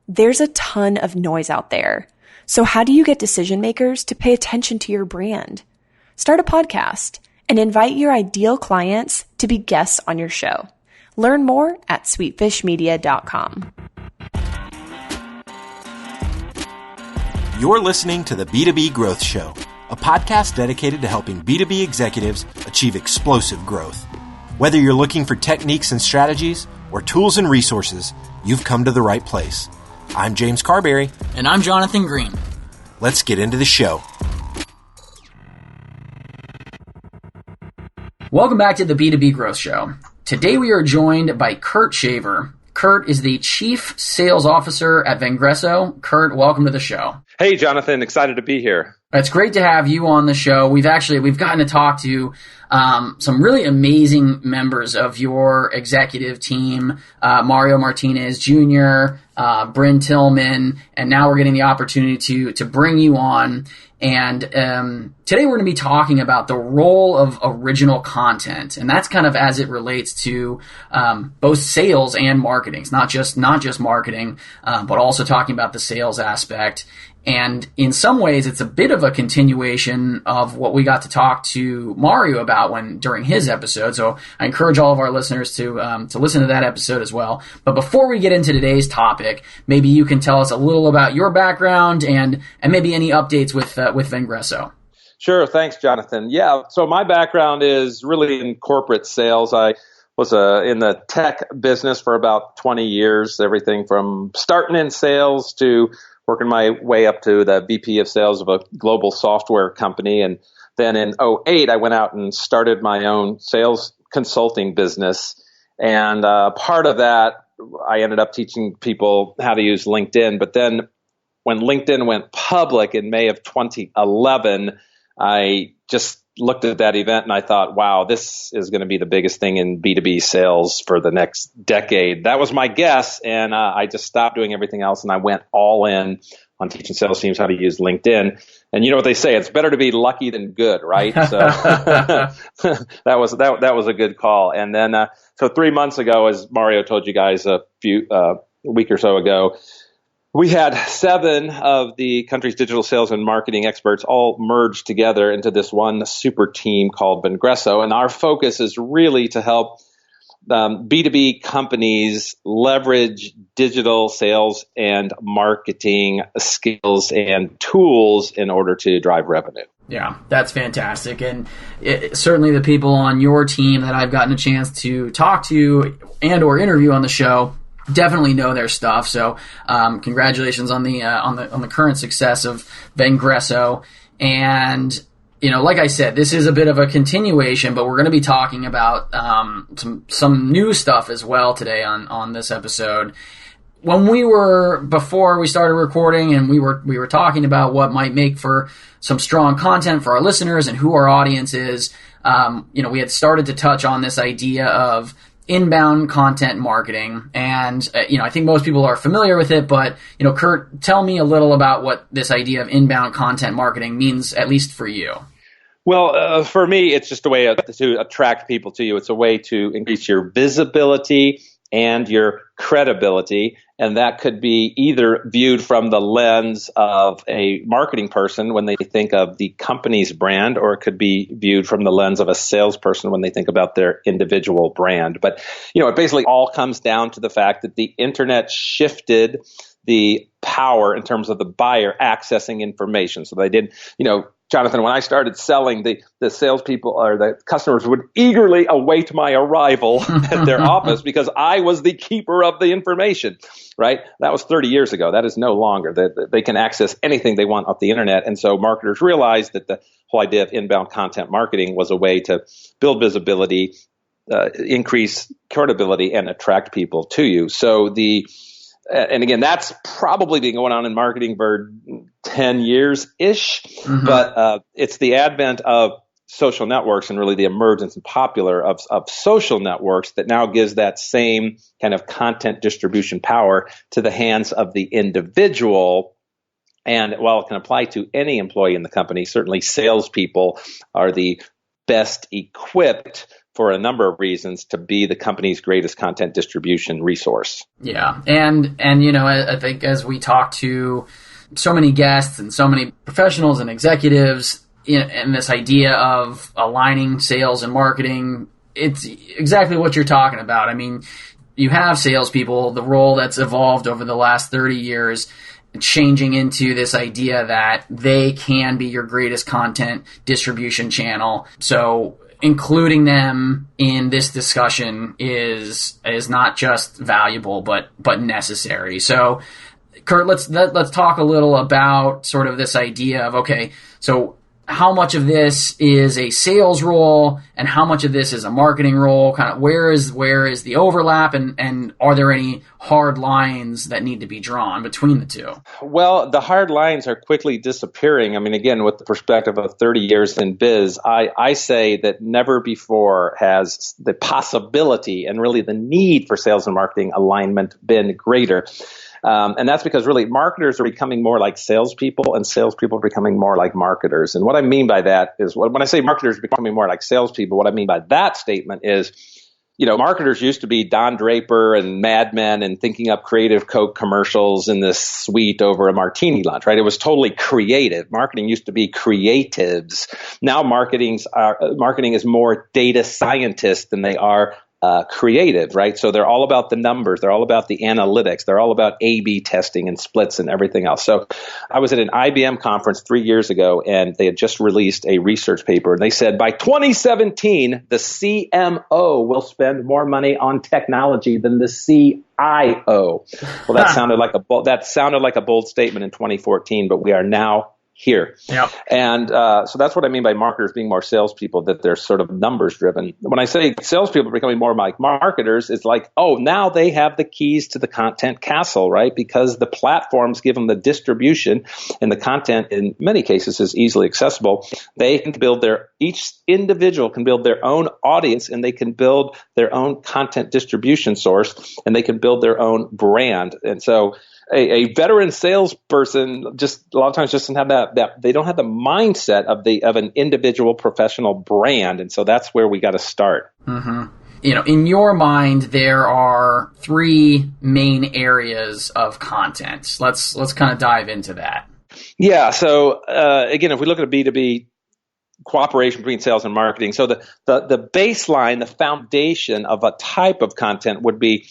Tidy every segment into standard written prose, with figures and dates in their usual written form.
There's a ton of noise out there. So how do you get decision makers to pay attention to your brand? Start a podcast and invite your ideal clients to be guests on your show. Learn more at sweetfishmedia.com. You're listening to the B2B Growth Show, a podcast dedicated to helping B2B executives achieve explosive growth. Whether you're looking for techniques and strategies or tools and resources, you've come to the right place. I'm James Carberry. And I'm Jonathan Green. Let's get into the show. Welcome back to the B2B Growth Show. Today we are joined by Kurt Shaver. Kurt is the Chief Sales Officer at Vengreso. Kurt, welcome to the show. Hey, Jonathan. Excited to be here. It's great to have you on the show. We've gotten to talk to some really amazing members of your executive team, Mario Martinez Jr., Bryn Tillman, and now we're getting the opportunity to bring you on. And today we're going to be talking about the role of original content, and that's kind of as it relates to both sales and marketing. It's not just marketing, but also talking about the sales aspect. And in some ways, it's a bit of a continuation of what we got to talk to Mario about during his episode. So I encourage all of our listeners to listen to that episode as well. But before we get into today's topic, maybe you can tell us a little about your background and maybe any updates with Vengreso. Sure. Thanks, Jonathan. Yeah. So my background is really in corporate sales. I was in the tech business for about 20 years, everything from starting in sales to working my way up to the VP of sales of a global software company. And then in 2008, I went out and started my own sales consulting business. And part of that, I ended up teaching people how to use LinkedIn. But then when LinkedIn went public in May of 2011, I just looked at that event and I thought, wow, this is going to be the biggest thing in B2B sales for the next decade. That was my guess. And I just stopped doing everything else and I went all in on teaching sales teams how to use LinkedIn. And you know what they say, it's better to be lucky than good, right? So that was a good call. And then, so 3 months ago, as Mario told you guys a week or so ago, we had 7 of the country's digital sales and marketing experts all merged together into this one super team called Vengreso. And our focus is really to help B2B companies leverage digital sales and marketing skills and tools in order to drive revenue. Yeah, that's fantastic. And certainly the people on your team that I've gotten a chance to talk to and or interview on the show definitely know their stuff. So congratulations on the current success of Vengreso. And like I said, this is a bit of a continuation, but we're going to be talking about some new stuff as well today on this episode. Before we started recording, and we were talking about what might make for some strong content for our listeners and who our audience is. We had started to touch on this idea of inbound content marketing. And, I think most people are familiar with it, but, Kurt, tell me a little about what this idea of inbound content marketing means, at least for you. Well, for me, it's just a way to attract people to you. It's a way to increase your visibility and your credibility. And that could be either viewed from the lens of a marketing person when they think of the company's brand, or it could be viewed from the lens of a salesperson when they think about their individual brand. But, it basically all comes down to the fact that the internet shifted the power in terms of the buyer accessing information. So they did, Jonathan, when I started selling, the salespeople or the customers would eagerly await my arrival at their office because I was the keeper of the information, right? That was 30 years ago. That is no longer. They can access anything they want off the internet. And so marketers realized that the whole idea of inbound content marketing was a way to build visibility, increase credibility, and attract people to you. So and again, that's probably been going on in marketing for 10 years-ish, but it's the advent of social networks and really the emergence and popular of social networks that now gives that same kind of content distribution power to the hands of the individual. And while it can apply to any employee in the company, certainly salespeople are the best equipped for a number of reasons to be the company's greatest content distribution resource. Yeah. And I think as we talk to so many guests and so many professionals and executives and this idea of aligning sales and marketing, it's exactly what you're talking about. I mean, you have salespeople, the role that's evolved over the last 30 years, changing into this idea that they can be your greatest content distribution channel. So including them in this discussion is not just valuable, but necessary. So Kurt, let's talk a little about sort of this idea of, okay, so how much of this is a sales role and how much of this is a marketing role? Kind of where is the overlap, and are there any hard lines that need to be drawn between the two? Well, the hard lines are quickly disappearing. I mean, again, with the perspective of 30 years in biz, I say that never before has the possibility and really the need for sales and marketing alignment been greater. And that's because really marketers are becoming more like salespeople and salespeople are becoming more like marketers. And what I mean by that is when I say marketers are becoming more like salespeople, what I mean by that statement is, marketers used to be Don Draper and Mad Men and thinking up creative Coke commercials in this suite over a martini lunch, right? It was totally creative. Marketing used to be creatives. Now marketing is more data scientists than they are creative, right? So they're all about the numbers. They're all about the analytics. They're all about A/B testing and splits and everything else. So I was at an IBM conference 3 years ago, and they had just released a research paper. And they said by 2017, the CMO will spend more money on technology than the CIO. Well, that sounded like a bold statement in 2014, but we are now here. Yep. And so that's what I mean by marketers being more salespeople, that they're sort of numbers driven. When I say salespeople are becoming more like marketers, it's like, oh, now they have the keys to the content castle, right? Because the platforms give them the distribution and the content in many cases is easily accessible. They can each individual can build their own audience, and they can build their own content distribution source, and they can build their own brand. And so a veteran salesperson just a lot of times just doesn't have that they don't have the mindset of an individual professional brand, and so that's where we got to start. Mm-hmm. In your mind, there are three main areas of content. Let's kind of dive into that. Yeah. So again, if we look at a B2B cooperation between sales and marketing, so the baseline, the foundation of a type of content would be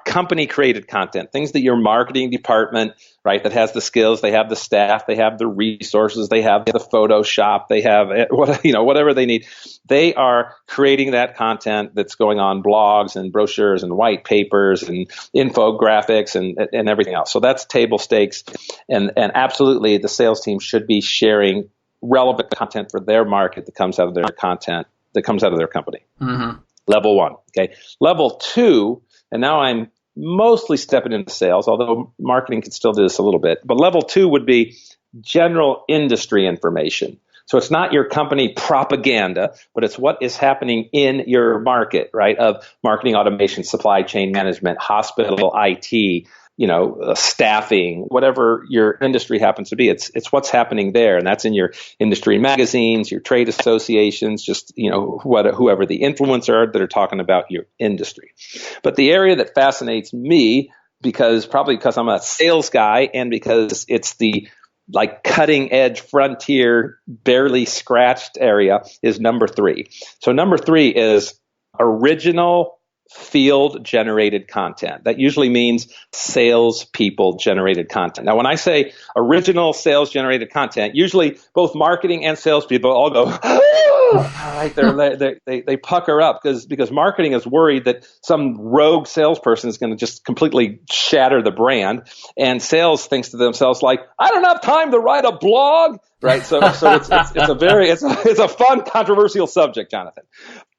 company created content, things that your marketing department, right, that has the skills, they have the staff, they have the resources, they have the Photoshop, they have whatever they need. They are creating that content that's going on blogs and brochures and white papers and infographics and everything else. So that's table stakes, and absolutely the sales team should be sharing relevant content for their market that comes out of their content, that comes out of their company. Mm-hmm. Level one. Okay. Level two, and now I'm mostly stepping into sales, although marketing can still do this a little bit. But level two would be general industry information. So it's not your company propaganda, but it's what is happening in your market, right? Of marketing automation, supply chain management, hospital IT, staffing, whatever your industry happens to be. It's what's happening there. And that's in your industry magazines, your trade associations, just, whoever the influencers are that are talking about your industry. But the area that fascinates me, because I'm a sales guy and because it's the cutting edge frontier, barely scratched area, is number three. So number three is original field generated content. That usually means salespeople generated content. Now, when I say original sales generated content, usually both marketing and salespeople all go, right? They pucker up because marketing is worried that some rogue salesperson is going to just completely shatter the brand, and sales thinks to themselves like, I don't have time to write a blog, right? So it's a fun, controversial subject, Jonathan.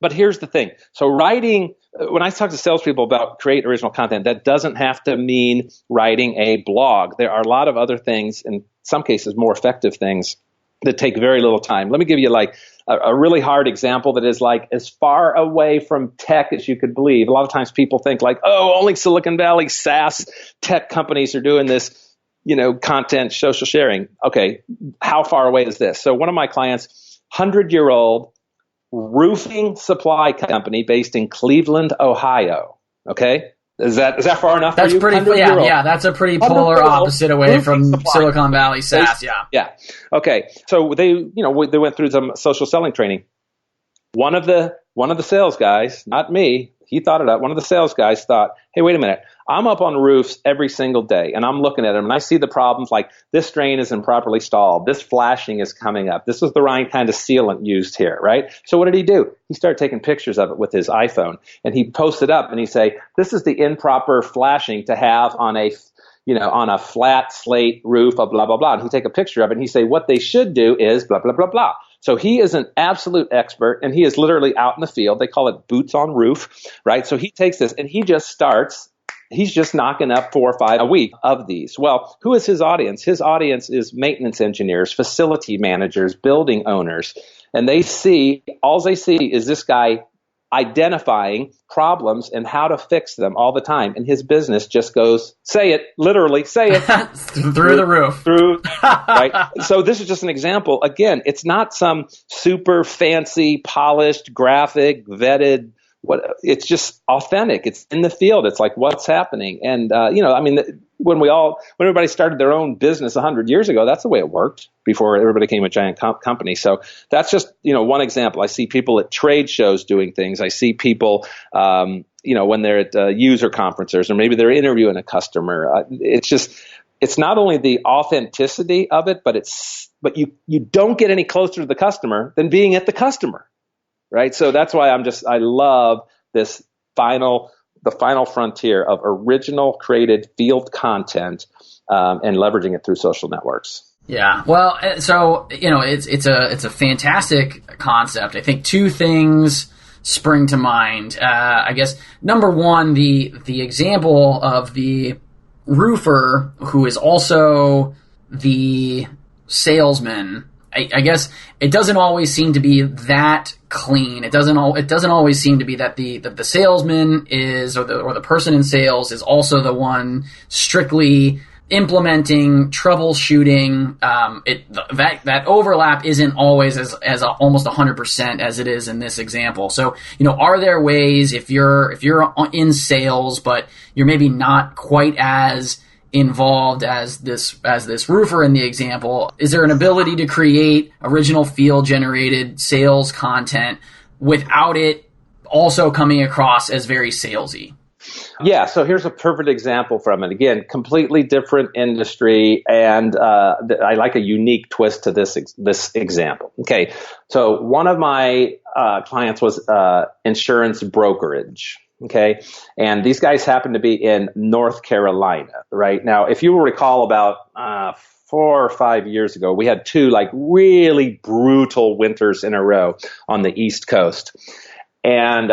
But here's the thing. So when I talk to salespeople about create original content, that doesn't have to mean writing a blog. There are a lot of other things, in some cases more effective things, that take very little time. Let me give you a really hard example that is as far away from tech as you could believe. A lot of times people think only Silicon Valley SaaS tech companies are doing this, content, social sharing. Okay, how far away is this? So one of my clients, 100-year-old roofing supply company based in Cleveland, Ohio. Okay. Is that far enough That's for you? pretty, yeah, that's a pretty polar opposite away from Silicon Valley SaaS, yeah. Yeah. Okay. So they went through some social selling training. One of the sales guys, not me, he thought it up. One of the sales guys thought, hey, wait a minute. I'm up on roofs every single day, and I'm looking at them, and I see the problems like this drain is improperly stalled. This flashing is coming up. This is the right kind of sealant used here, right? So what did he do? He started taking pictures of it with his iPhone, and he posted up, and he say, this is the improper flashing to have on a flat slate roof of blah, blah, blah. And he'd take a picture of it, and he'd say, what they should do is blah, blah, blah, blah. So he is an absolute expert, and he is literally out in the field. They call it boots on roof, right? So he takes this, and he just starts. He's just knocking up 4 or 5 a week of these. Well, who is his audience? His audience is maintenance engineers, facility managers, building owners. And all they see is this guy identifying problems and how to fix them all the time. And his business just goes, literally say it. through the roof. Right? So this is just an example. Again, it's not some super fancy, polished, graphic, vetted, it's just authentic. It's in the field. It's like what's happening. And, when everybody started their own business 100 years ago, that's the way it worked before everybody became a giant company. So that's just, one example. I see people at trade shows doing things. I see people, when they're at user conferences, or maybe they're interviewing a customer. It's not only the authenticity of it, but you don't get any closer to the customer than being at the customer. Right. So that's why I love this the final frontier of original created field content and leveraging it through social networks. Yeah. Well, so, it's a fantastic concept. I think 2 things spring to mind. I guess number one, the example of the roofer who is also the salesman. I guess it doesn't always seem to be that clean. It doesn't always seem to be that the salesman is or the person in sales is also the one strictly implementing, troubleshooting. That overlap isn't always as almost 100% as it is in this example. So, are there ways if you're in sales but you're maybe not quite as involved as this roofer in the example, is there an ability to create original field generated sales content without it also coming across as very salesy? Yeah, so here's a perfect example from it. Again, completely different industry, and I like a unique twist to this example. Okay, so one of my clients was insurance brokerage. Okay. And these guys happen to be in North Carolina, right? Now, if you will recall about 4 or 5 years ago, we had 2 really brutal winters in a row on the East Coast. And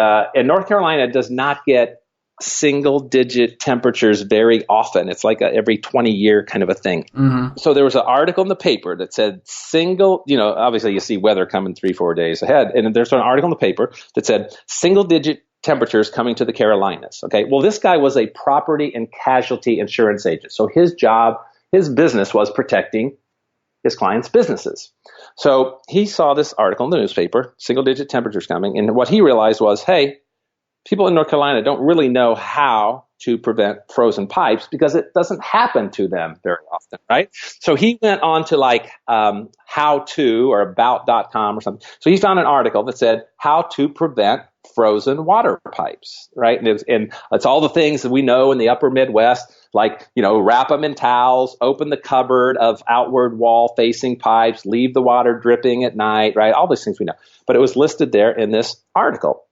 North Carolina does not get single digit temperatures very often. It's like every 20-year kind of a thing. Mm-hmm. So there was an article in the paper that said obviously you see weather coming 3-4 days ahead. And there's an article in the paper that said single digit temperatures coming to the Carolinas. Okay. Well, this guy was a property and casualty insurance agent. So his business was protecting his clients' businesses. So he saw this article in the newspaper, single digit temperatures coming. And what he realized was, hey, people in North Carolina don't really know how to prevent frozen pipes because it doesn't happen to them very often, right? So he went on to how to or about.com or something. So he found an article that said how to prevent frozen water pipes, right? And it's all the things that we know in the upper Midwest, wrap them in towels, open the cupboard of outward wall facing pipes, leave the water dripping at night, right? All these things we know. But it was listed there in this article.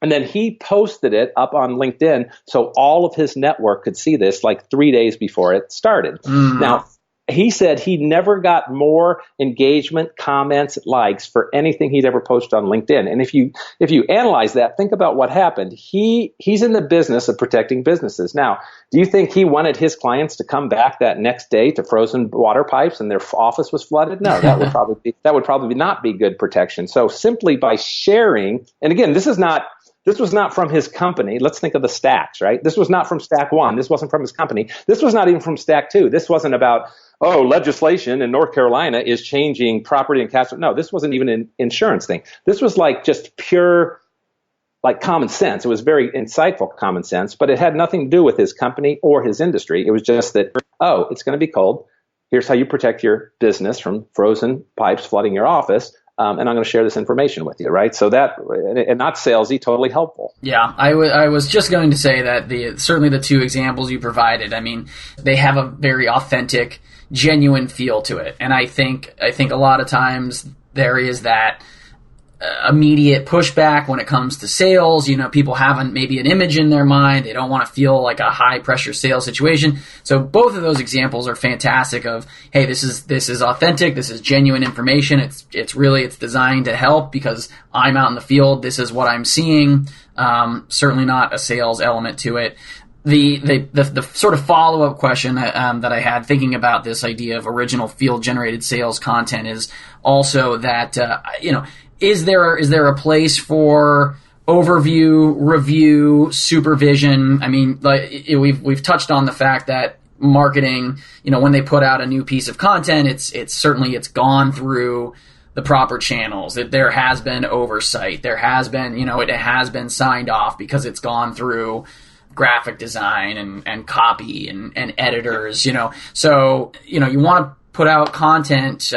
And then he posted it up on LinkedIn so all of his network could see this 3 days before it started. Mm. Now, he said he never got more engagement, comments, likes for anything he'd ever posted on LinkedIn. And if you analyze that, think about what happened. He's in the business of protecting businesses. Now, do you think he wanted his clients to come back that next day to frozen water pipes and their office was flooded? No, that would probably not be good protection. So simply by sharing, and again, this is not This was not from his company. Let's think of the stacks, right? This was not from stack 1. This wasn't from his company. This was not even from stack 2. This wasn't about, legislation in North Carolina is changing property and cash. No, this wasn't even an insurance thing. This was like just pure common sense. It was very insightful common sense, but it had nothing to do with his company or his industry. It was just that, it's going to be cold. Here's how you protect your business from frozen pipes flooding your office. And I'm going to share this information with you, right? So that, and not salesy, totally helpful. Yeah, I was just going to say that certainly the 2 examples you provided, I mean, they have a very authentic, genuine feel to it. And I think a lot of times there is that immediate pushback when it comes to sales. People have maybe an image in their mind. They don't want to feel like a high pressure sales situation. So both of those examples are fantastic of, hey, this is authentic. This is genuine information. It's designed to help because I'm out in the field. This is what I'm seeing. Certainly not a sales element to it. The sort of follow-up question that I had thinking about this idea of original field generated sales content is also that, is there a place for overview, review, supervision? I mean, we've touched on the fact that marketing, when they put out a new piece of content, it's gone through the proper channels. That there has been oversight. There has been, it has been signed off because it's gone through graphic design and copy and editors. So you want to put out content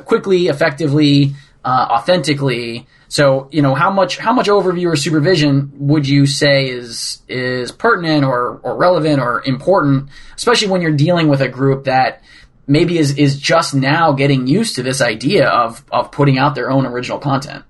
quickly, effectively, authentically. So, how much overview or supervision would you say is pertinent or relevant or important, especially when you're dealing with a group that maybe is just now getting used to this idea of putting out their own original content?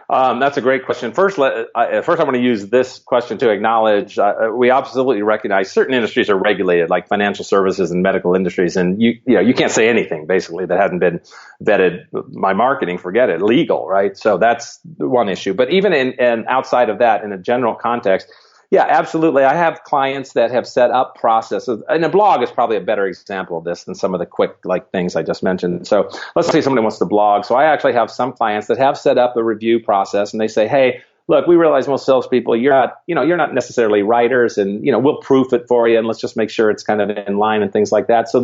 That's a great question. First, I want to use this question to acknowledge we absolutely recognize certain industries are regulated, like financial services and medical industries, and you can't say anything basically that hasn't been vetted by marketing. Forget it, legal, right? So that's one issue. But even in outside of that, in a general context, yeah, absolutely. I have clients that have set up processes, and a blog is probably a better example of this than some of the quick things I just mentioned. So let's say somebody wants to blog. So I actually have some clients that have set up a review process, and they say, hey, look, we realize most salespeople, you're not necessarily writers, and we'll proof it for you, and let's just make sure it's kind of in line and things like that. So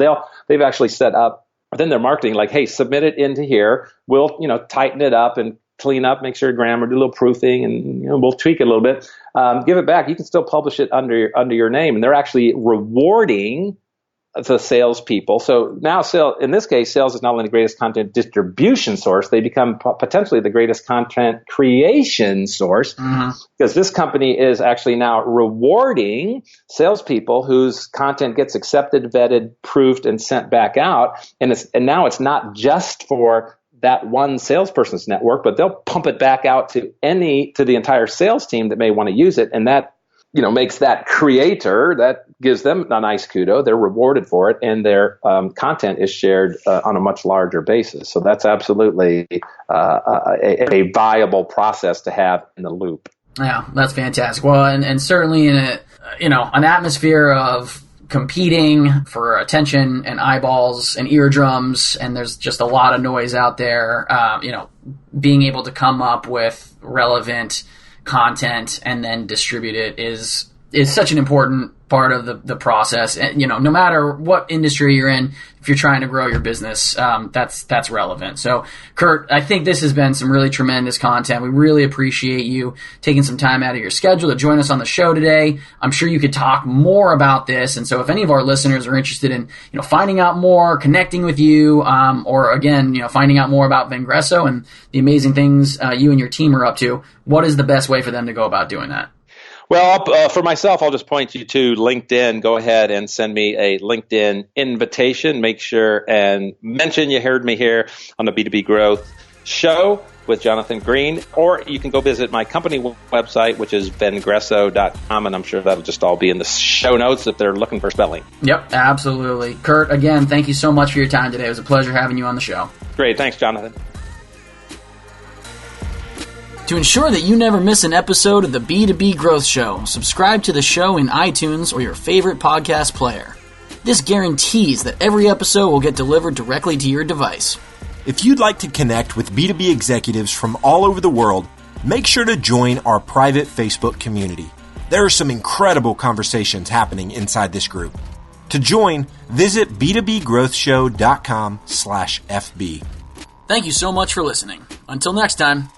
they've actually set up within their marketing, like, hey, submit it into here. We'll tighten it up and clean up, make sure grammar, do a little proofing, and we'll tweak it a little bit. Give it back. You can still publish it under your name, and they're actually rewarding the salespeople. So now, in this case, sales is not only the greatest content distribution source; they become potentially the greatest content creation source, because this company is actually now rewarding salespeople whose content gets accepted, vetted, proofed, and sent back out. And now it's not just for that one salesperson's network, but they'll pump it back out to the entire sales team that may want to use it. And that, makes that creator, that gives them a nice kudo. They're rewarded for it, and their content is shared on a much larger basis. So that's absolutely a viable process to have in the loop. Yeah, that's fantastic. Well, and certainly in an atmosphere of competing for attention and eyeballs and eardrums, and there's just a lot of noise out there. Being able to come up with relevant content and then distribute it is such an important part of the process. And, no matter what industry you're in, if you're trying to grow your business, that's relevant. So, Kurt, I think this has been some really tremendous content. We really appreciate you taking some time out of your schedule to join us on the show today. I'm sure you could talk more about this. And so if any of our listeners are interested in, finding out more, connecting with you, or again, finding out more about Vengreso and the amazing things you and your team are up to, what is the best way for them to go about doing that? Well, for myself, I'll just point you to LinkedIn. Go ahead and send me a LinkedIn invitation. Make sure and mention you heard me here on the B2B Growth Show with Jonathan Green. Or you can go visit my company website, which is vengreso.com, and I'm sure that'll just all be in the show notes if they're looking for spelling. Yep, absolutely. Kurt, again, thank you so much for your time today. It was a pleasure having you on the show. Great. Thanks, Jonathan. To ensure that you never miss an episode of the B2B Growth Show, subscribe to the show in iTunes or your favorite podcast player. This guarantees that every episode will get delivered directly to your device. If you'd like to connect with B2B executives from all over the world, make sure to join our private Facebook community. There are some incredible conversations happening inside this group. To join, visit b2bgrowthshow.com/FB. Thank you so much for listening. Until next time.